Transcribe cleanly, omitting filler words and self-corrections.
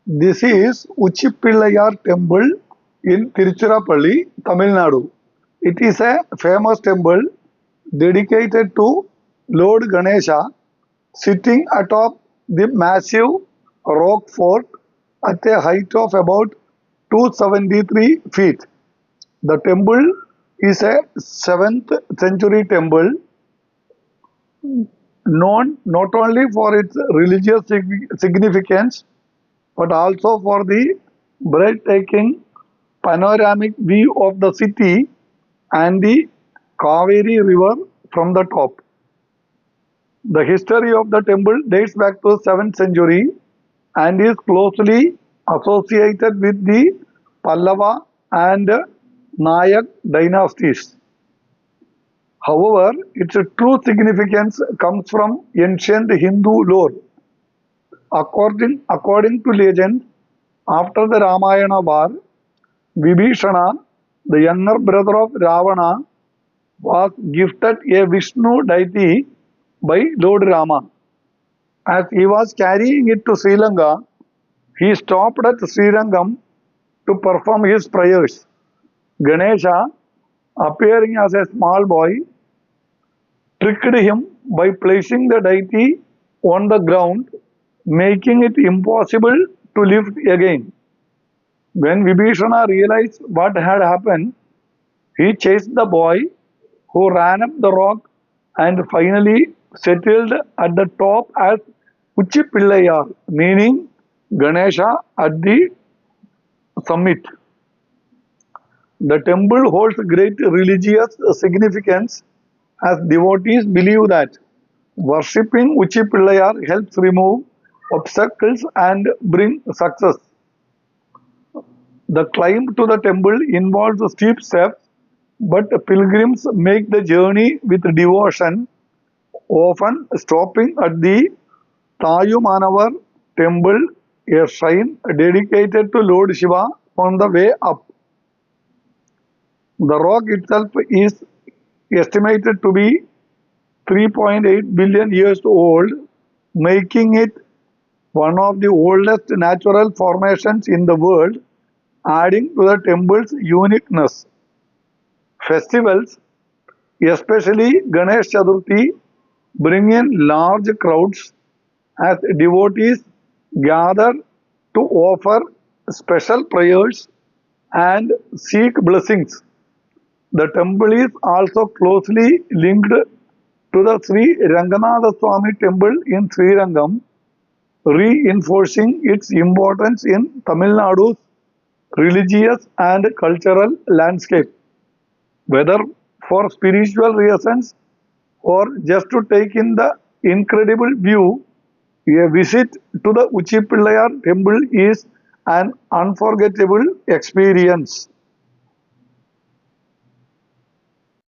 This is Uchipillayar temple in Tiruchirappalli, Tamil Nadu. It is a famous temple dedicated to Lord Ganesha sitting atop the massive rock fort at a height of about 273 feet. The temple is a 7th century temple known not only for its religious significance but also for the breathtaking panoramic view of the city and the Kaveri River from the top. The history of the temple dates back to the 7th century and is closely associated with the Pallava and Nayak dynasties. However, its true significance comes from ancient Hindu lore. According to legend, after the Ramayana war, Vibhishana, the younger brother of Ravana, was gifted a Vishnu deity by Lord Rama. As he was carrying it to Sri Lanka, he stopped at Srirangam to perform his prayers. Ganesha, appearing as a small boy, tricked him by placing the deity on the ground, making it impossible to lift again. When Vibhishana realized what had happened, he chased the boy, who ran up the rock and finally settled at the top as Uchipillayar, meaning Ganesha at the summit. The temple holds great religious significance as devotees believe that worshipping Uchipillayar helps remove obstacles and bring success. The climb to the temple involves steep steps, but pilgrims make the journey with devotion, often stopping at the Tayumanavar temple, a shrine dedicated to Lord Shiva on the way up. The rock itself is estimated to be 3.8 billion years old, making it one of the oldest natural formations in the world, adding to the temple's uniqueness. Festivals, especially Ganesh Chaturthi, bring in large crowds as devotees gather to offer special prayers and seek blessings. The temple is also closely linked to the Sri Ranganatha Swami temple in Srirangam, reinforcing its importance in Tamil Nadu's religious and cultural landscape. Whether for spiritual reasons or just to take in the incredible view, a visit to the Uchipillayar temple is an unforgettable experience.